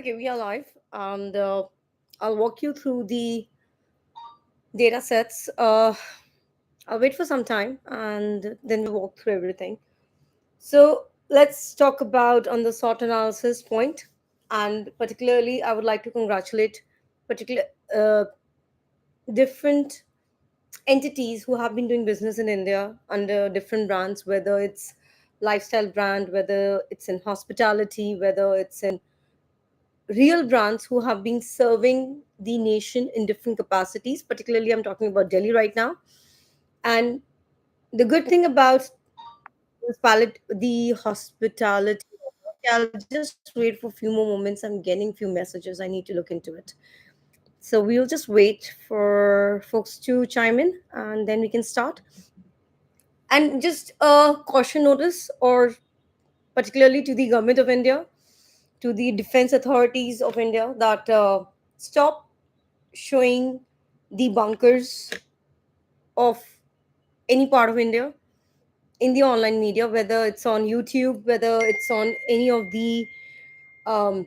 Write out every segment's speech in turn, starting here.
Okay, we are live, and I'll walk you through the data sets. I'll wait for some time, and then we'll walk through everything. So let's talk about on the SWOT analysis point, and particularly, I would like to congratulate particular uh, different entities who have been doing business in India under different brands, whether it's lifestyle brand, whether it's in hospitality, whether it's in real brands who have been serving the nation in different capacities. Particularly, I'm talking about Delhi right now. And the good thing about the hospitality, okay, I'll just wait for a few more moments. I'm getting few messages. I need to look into it. So we'll just wait for folks to chime in, and then we can start. And just a caution notice, or particularly to the government of India, to the defense authorities of India, that stop showing the bunkers of any part of India in the online media, whether it's on YouTube, whether it's on any of the um,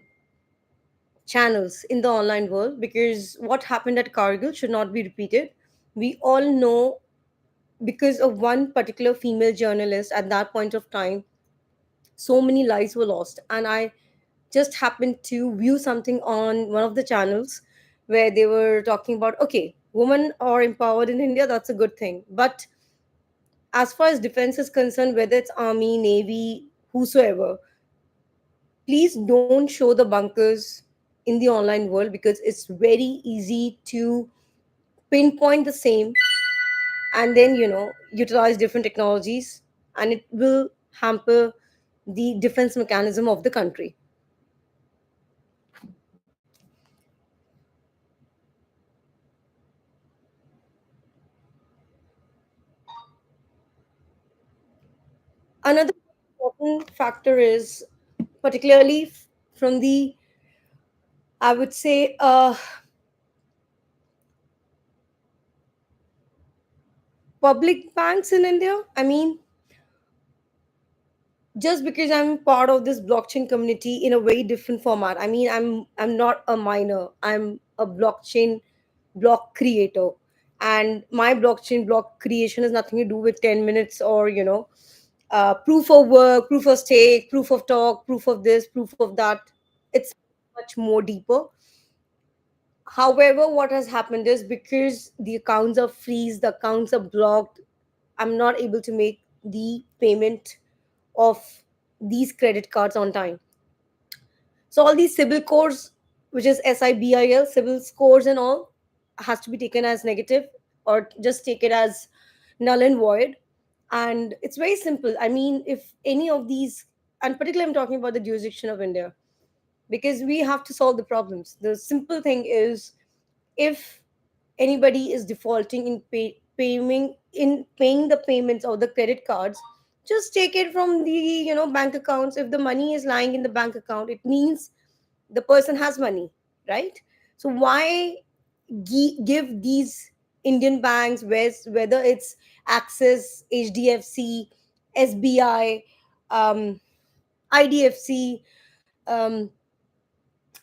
channels in the online world, because what happened at Kargil should not be repeated. We all know, because of one particular female journalist at that point of time, so many lives were lost. And I just happened to view something on one of the channels where they were talking about, okay, women are empowered in India, that's a good thing. But as far as defense is concerned, whether it's army, navy, whosoever, please don't show the bunkers in the online world, because it's very easy to pinpoint the same and then utilize different technologies, and it will hamper the defense mechanism of the country. Another important factor is, particularly from the, I would say, public banks in India. I mean, just because I'm part of this blockchain community in a very different format. I mean, I'm not a miner, I'm a blockchain block creator. And my blockchain block creation has nothing to do with 10 minutes, or proof of work, proof of stake, proof of talk, proof of this, proof of that. It's much more deeper. However, what has happened is, because the accounts are freeze, the accounts are blocked, I'm not able to make the payment of these credit cards on time. So all these CIBIL scores, which is SIBIL, CIBIL scores and all, has to be taken as negative, or just take it as null and void. And it's very simple. I mean, if any of these, and particularly I'm talking about the jurisdiction of India, because we have to solve the problems. The simple thing is, if anybody is defaulting in paying the payments of the credit cards, just take it from the bank accounts. If the money is lying in the bank account, it means the person has money, right? So why give these Indian banks, whether it's Axis, HDFC, SBI, um, IDFC, um,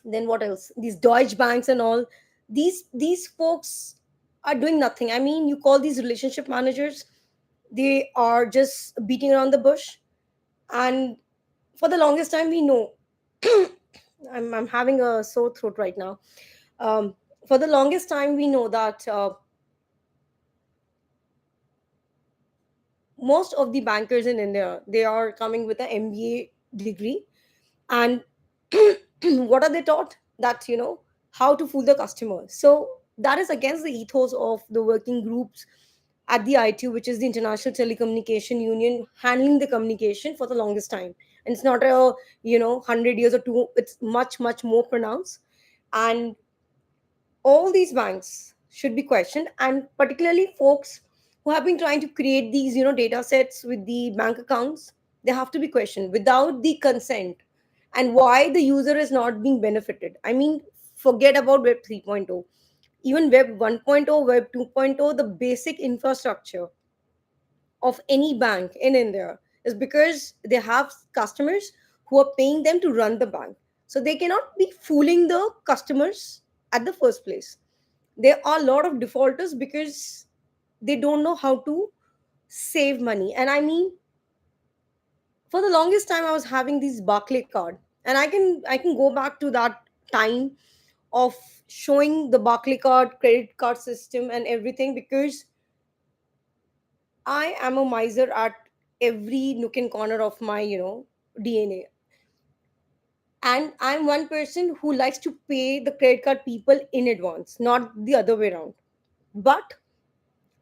then what else, these Deutsche banks and all, these folks are doing nothing. I mean, you call these relationship managers, they are just beating around the bush. And for the longest time, we know, I'm having a sore throat right now. um, for the longest time, we know that most of the bankers in India, they are coming with an MBA degree. And what are they taught? That how to fool the customer. So that is against the ethos of the working groups at the ITU, which is the International Telecommunication Union, handling the communication for the longest time. And it's not a 100 years or two, it's much much more pronounced. And all these banks should be questioned, and particularly folks who have been trying to create these data sets with the bank accounts, they have to be questioned without the consent. And why the user is not being benefited. I mean, forget about web 3.0, even web 1.0, web 2.0, the basic infrastructure of any bank in India is because they have customers who are paying them to run the bank. So they cannot be fooling the customers at the first place. There are a lot of defaulters because they don't know how to save money. And I mean, for the longest time I was having these Barclay card, and I can go back to that time of showing the Barclay card, credit card system and everything, because I am a miser at every nook and corner of my, DNA. And I'm one person who likes to pay the credit card people in advance, not the other way around. But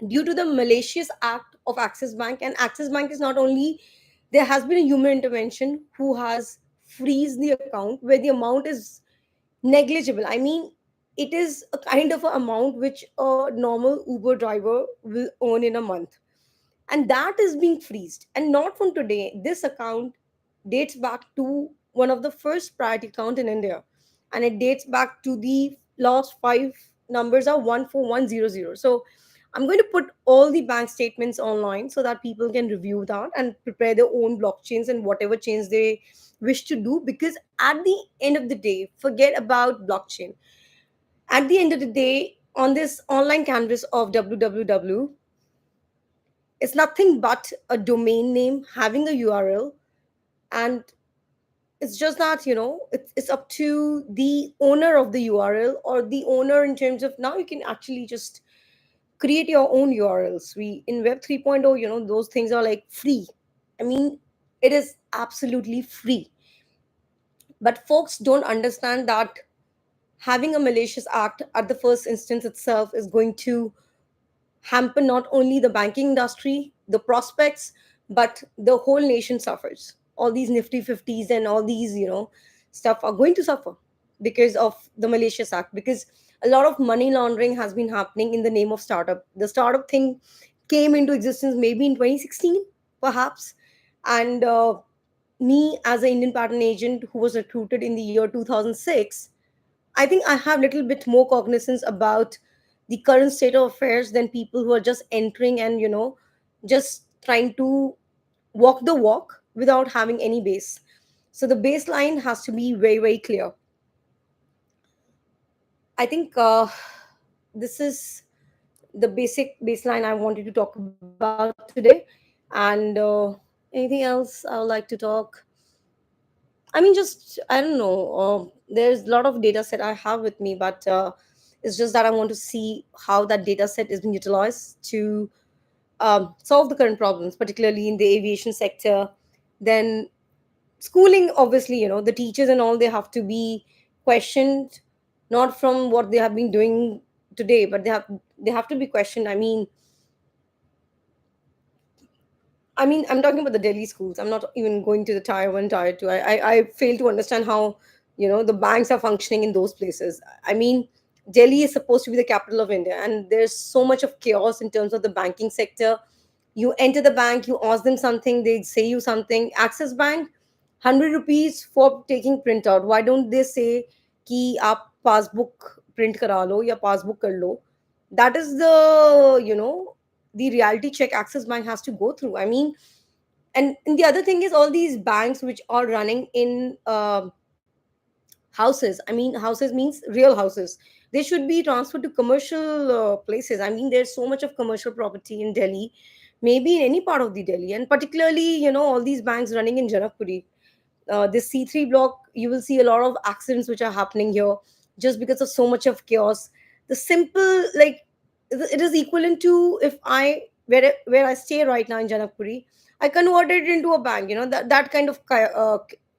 due to the malicious act of Axis Bank, and Axis Bank is not only, there has been a human intervention who has freeze the account where the amount is negligible. I mean, it is a kind of a amount which a normal Uber driver will earn in a month, and that is being freezed. And not from today, this account dates back to one of the first priority account in India, and it dates back to the last five numbers are 14100. So I'm going to put all the bank statements online so that people can review that and prepare their own blockchains and whatever change they wish to do. Because at the end of the day, forget about blockchain. At the end of the day, on this online canvas of www, it's nothing but a domain name having a URL. And it's just that, it's up to the owner of the URL, or the owner in terms of, now you can actually just create your own URLs. We in Web 3.0, those things are like free. I mean, it is absolutely free. But folks don't understand that having a malicious act at the first instance itself is going to hamper not only the banking industry, the prospects, but the whole nation suffers. All these nifty 50s and all these, stuff are going to suffer because of the malicious act. Because a lot of money laundering has been happening in the name of startup. The startup thing came into existence maybe in 2016, perhaps. And me, as an Indian patent agent who was recruited in the year 2006, I think I have little bit more cognizance about the current state of affairs than people who are just entering and, just trying to walk the walk without having any base. So the baseline has to be very, very clear. I think this is the basic baseline I wanted to talk about today. And anything else I would like to talk? I mean, just I don't know. There's a lot of data set I have with me, but it's just that I want to see how that data set is being utilized to solve the current problems, particularly in the aviation sector. Then schooling, obviously, the teachers and all, they have to be questioned, not from what they have been doing today, but they have to be questioned. I mean, I'm talking about the Delhi schools. I'm not even going to the tier one, tier two. I fail to understand how, the banks are functioning in those places. I mean, Delhi is supposed to be the capital of India, and there's so much of chaos in terms of the banking sector. You enter the bank, you ask them something, they say you something. Access Bank, 100 rupees for taking printout. Why don't they say कि आप passbook print करा लो या passbook कर लो? That is the reality check Axis Bank has to go through. I mean, and the other thing is, all these banks which are running in houses. I mean, houses means real houses. They should be transferred to commercial places. I mean, there's so much of commercial property in Delhi, maybe in any part of the Delhi, and particularly, all these banks running in Janakpuri, this C3 block, you will see a lot of accidents which are happening here just because of so much of chaos. The simple, like, it is equivalent to, if where I stay right now in Janakpuri, I converted it into a bank. That kind of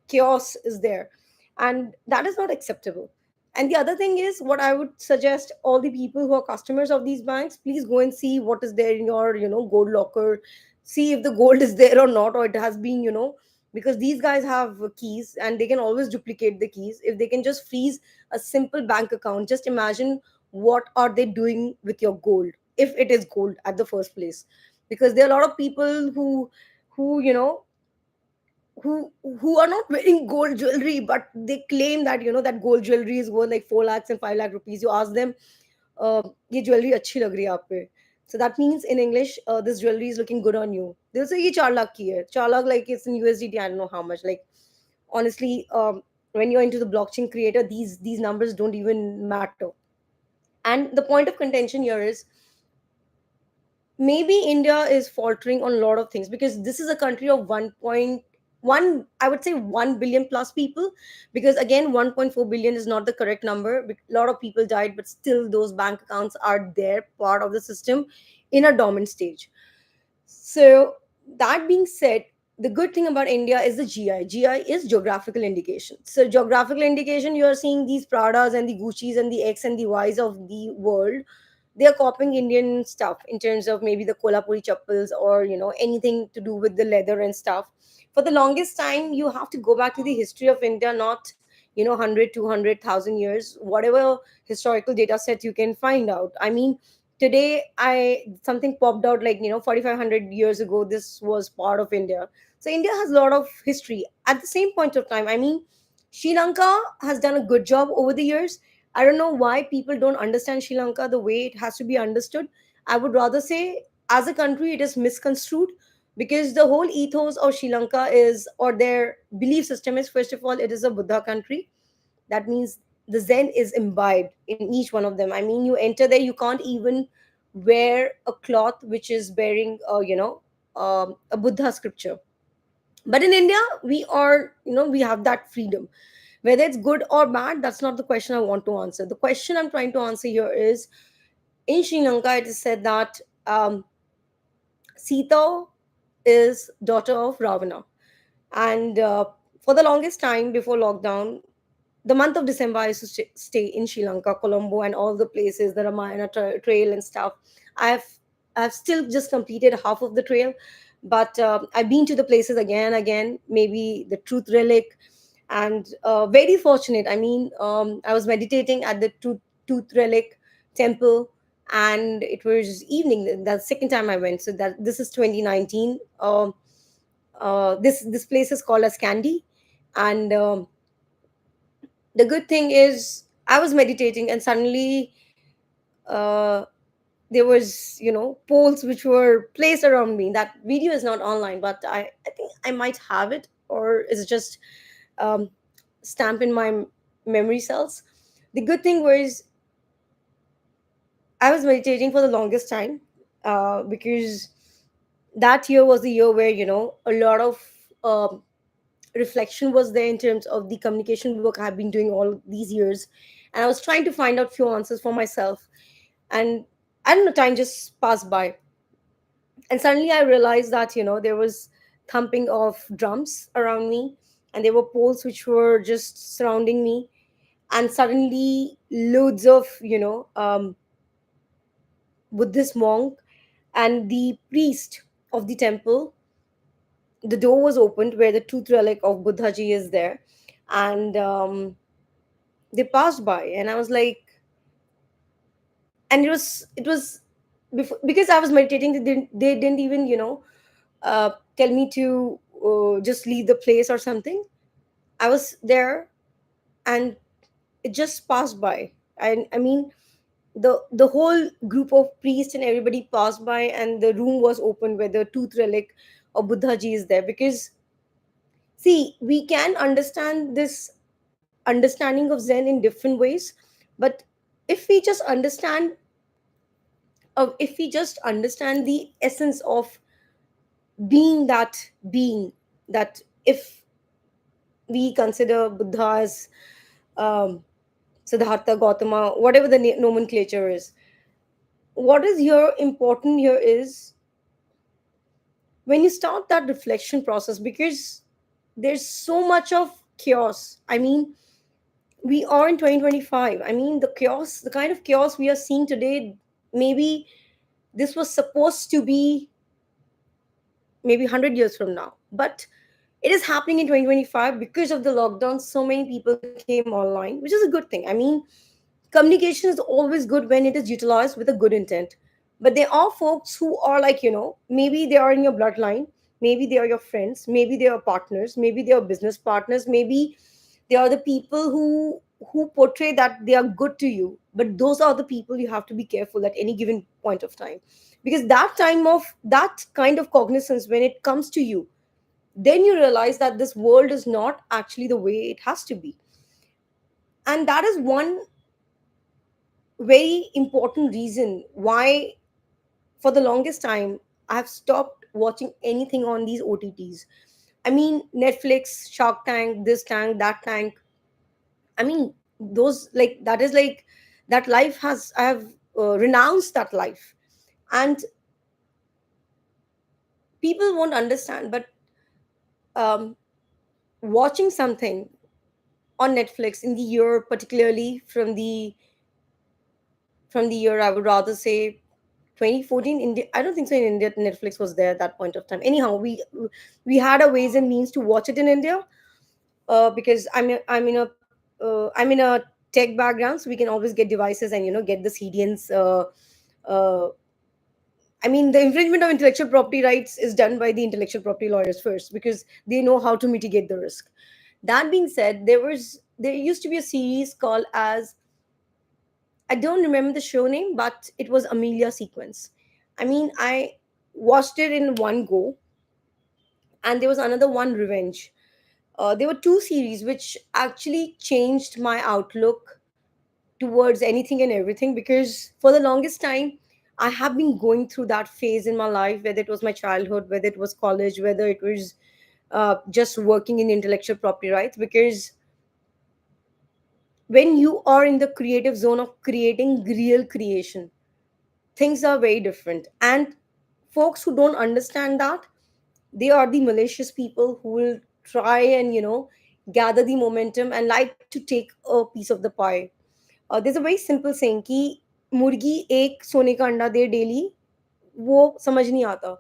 chaos is there, and that is not acceptable. And the other thing is, what I would suggest all the people who are customers of these banks, please go and see what is there in your, gold locker. See if the gold is there or not, or it has been, because these guys have keys and they can always duplicate the keys. If they can just freeze a simple bank account, just imagine what are they doing with your gold, if it is gold at the first place. Because there are a lot of people who who are not wearing gold jewelry, but they claim that, that gold jewelry is worth like 4 lakhs and 5 lakh rupees. You ask them, ये jewelry अच्छी लग रही है आप पे. So that means in English, this jewelry is looking good on you. They'll say ये 4 lakh की है. 4 lakh, like, it's in USDT, I don't know how much. Like, honestly, when you're into the blockchain creator, these numbers don't even matter. And the point of contention here is, maybe India is faltering on a lot of things, because this is a country of 1.1, I would say 1 billion plus people. Because again, 1.4 billion is not the correct number. A lot of people died, but still those bank accounts are there, part of the system, in a dormant stage. So, that being said, the good thing about India is the GI. GI is geographical indication. So, geographical indication, you are seeing these Pradas and the Gucci's and the X and the Y's of the world. They are copying Indian stuff in terms of maybe the Kolhapuri chappals, or anything to do with the leather and stuff. For the longest time, you have to go back to the history of India, not 100, 200,000 years, whatever historical data set you can find out. I mean, today I something popped out like 4500 years ago this was part of India. So India has a lot of history. At the same point of time, I mean, Sri Lanka has done a good job over the years. I don't know why people don't understand Sri Lanka the way it has to be understood. I would rather say, as a country, it is misconstrued, because the whole ethos of Sri Lanka is, or their belief system is, first of all, it is a Buddha country. That means the Zen is imbibed in each one of them. I mean, you enter there, you can't even wear a cloth which is bearing, a Buddha scripture. But in India, we are, we have that freedom. Whether it's good or bad, that's not the question I want to answer. The question I'm trying to answer here is, in Sri Lanka, it is said that Sita is daughter of Ravana. And for the longest time before lockdown, the month of December, I used to stay in Sri Lanka, Colombo, and all the places, the Ramayana trail and stuff. I've I've still just completed half of the trail, but I've been to the places again and again. Maybe the Truth Relic, and very fortunate. I mean, I was meditating at the Truth Relic temple, and it was evening. The second time I went, so that this is 2019. This place is called as Candy, and the good thing is, I was meditating, and suddenly uh, there was poles which were placed around me. That video is not online, but I think I might have it, or is it just um, stamp in my memory cells. The good thing was, I was meditating for the longest time, because that year was the year where a lot of um, reflection was there in terms of the communication work I've been doing all these years. And I was trying to find out few answers for myself. And I don't know, time just passed by. And suddenly I realized that, there was thumping of drums around me, and there were poles which were just surrounding me. And suddenly loads of, Buddhist monk and the priest of the temple, the door was opened where the tooth relic of Buddhaji is there. And they passed by, and I was like, and it was before, because I was meditating, they didn't even tell me to just leave the place or something. I was there, and it just passed by. And I mean, the whole group of priests and everybody passed by, and the room was open where the tooth relic of Buddhaji is there. Because see, we can understand this understanding of Zen in different ways, but if we just understand if we just understand the essence of being, that if we consider Buddha as um, Siddhartha, Gautama, whatever the nomenclature is, what is here important here is when you start that reflection process, because there's so much of chaos. I mean, we are in 2025. I mean, the chaos, the kind of chaos we are seeing today, maybe this was supposed to be maybe 100 years from now, but it is happening in 2025 because of the lockdown. So many people came online, which is a good thing. I mean, communication is always good when it is utilized with a good intent. But there are folks who are like, maybe they are in your bloodline, maybe they are your friends, maybe they are partners, maybe they are business partners, maybe they are the people who portray that they are good to you. But those are the people you have to be careful at any given point of time, because that time of that kind of cognizance, when it comes to you, then you realize that this world is not actually the way it has to be. And that is one very important reason why, for the longest time, I have stopped watching anything on these OTTs. I mean, Netflix, Shark Tank, this tank, that tank. I mean, those, like, that is like, that life has, I have renounced that life. And people won't understand, but um, watching something on Netflix in the year, particularly from the year, I would rather say 2014. India, I don't think so in India Netflix was there at that point of time. Anyhow, we had a ways and means to watch it in India, because I'm in a tech background, so we can always get devices and get the CDNs. Uh, I mean, the infringement of intellectual property rights is done by the intellectual property lawyers first, because they know how to mitigate the risk. That being said, there used to be a series called as, I don't remember the show name, but it was Amelia Sequence. I mean, I watched it in one go, and there was another one, Revenge. There were two series which actually changed my outlook towards anything and everything, because for the longest time, I have been going through that phase in my life, whether it was my childhood, whether it was college, whether it was just working in intellectual property rights. Because when you are in the creative zone of creating real creation, things are very different. And folks who don't understand that, they are the malicious people who will try and gather the momentum and like to take a piece of the pie. There's a very simple saying कि मुर्गी एक सोने का अंडा दे daily, वो समझ नहीं आता.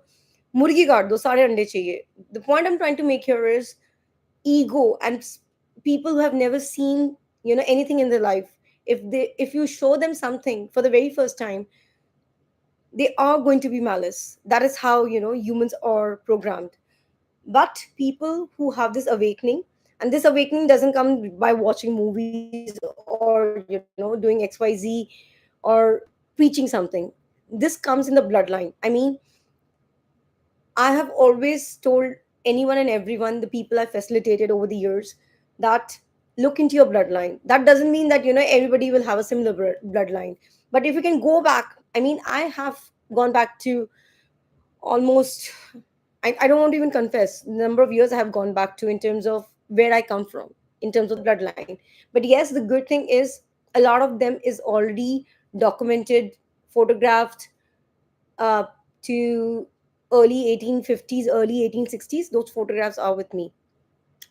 मुर्गी काट दो, सारे अंडे चाहिए. The point I'm trying to make here is ego and people who have never seen anything in their life. If you show them something for the very first time, they are going to be malice. That is how humans are programmed. But people who have this awakening, and this awakening doesn't come by watching movies or doing XYZ or preaching something. This comes in the bloodline. I mean, I have always told anyone and everyone, the people I facilitated over the years, that look into your bloodline. That doesn't mean that everybody will have a similar bloodline. But if you can go back, I mean, I have gone back to almost, I don't want to even confess the number of years I have gone back to in terms of where I come from, in terms of the bloodline. But yes, the good thing is a lot of them is already documented, photographed, uh, to early 1850s, early 1860s. Those photographs are with me.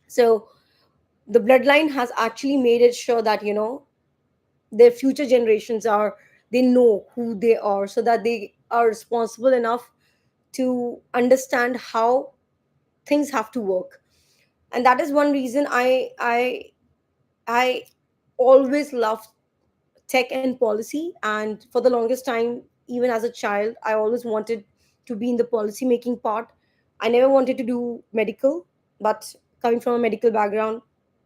So the bloodline has actually made it sure that their future generations are, they know who they are, so that they are responsible enough to understand how things have to work. And that is one reason I always loved tech and policy. And for the longest time, even as a child, I always wanted to be in the policy making part. I never wanted to do medical, but coming from a medical background,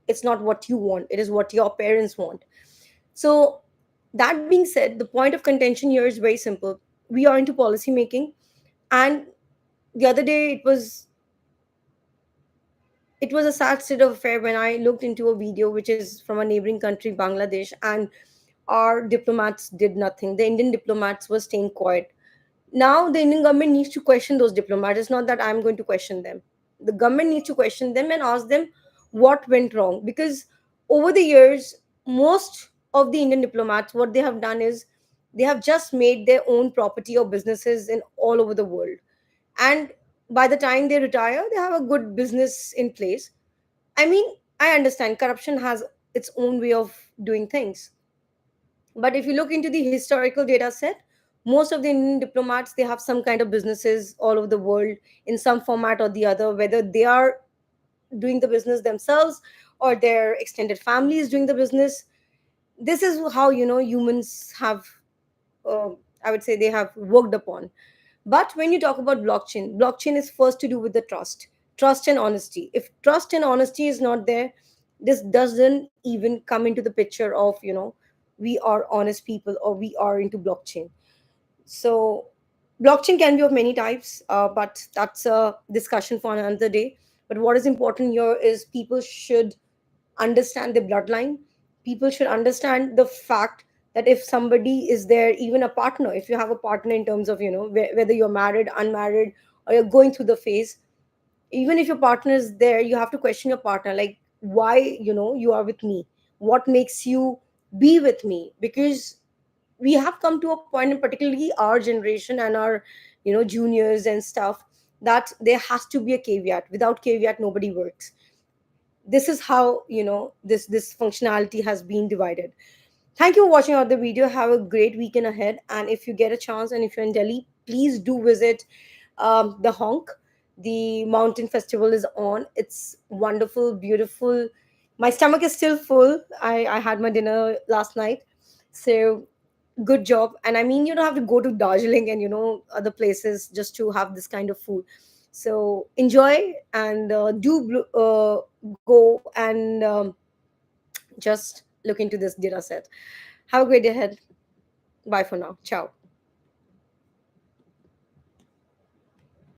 it's not what you want, it is what your parents want. So that being said, the point of contention here is very simple. We are into policy making. And the other day, it was a sad state of affair when I looked into a video which is from a neighboring country, Bangladesh, and our diplomats did nothing. The Indian diplomats were staying quiet. Now the Indian government needs to question those diplomats. It's not that I'm going to question them. The government needs to question them and ask them what went wrong. Because over the years, most of the Indian diplomats, what they have done is they have just made their own property or businesses in all over the world. And by the time they retire, they have a good business in place. I mean, I understand corruption has its own way of doing things. But if you look into the historical data set, most of the Indian diplomats, they have some kind of businesses all over the world in some format or the other, whether they are doing the business themselves or their extended family is doing the business. This is how humans have, I would say, they have worked upon. But when you talk about blockchain, blockchain is first to do with the trust and honesty. If trust and honesty is not there, this doesn't even come into the picture of we are honest people or we are into blockchain. So blockchain can be of many types, but that's a discussion for another day. But what is important here is people should understand the bloodline. people should understand the fact that if somebody is there, even a partner, if you have a partner in terms of, whether you're married, unmarried, or you're going through the phase, even if your partner is there, you have to question your partner, like, why, you are with me, what makes you be with me? Because we have come to a point, and particularly our generation and our, juniors and stuff, that there has to be a caveat. Without caveat, nobody works. This is how, this functionality has been divided. Thank you for watching out the video. Have a great weekend ahead. And if you get a chance, and if you're in Delhi, please do visit the Honk. The mountain festival is on. It's wonderful, beautiful. My stomach is still full. I had my dinner last night. So good job. And I mean, you don't have to go to Darjeeling and, other places just to have this kind of food. So enjoy, and go and just look into this data set. Have a great day ahead. Bye for now. Ciao.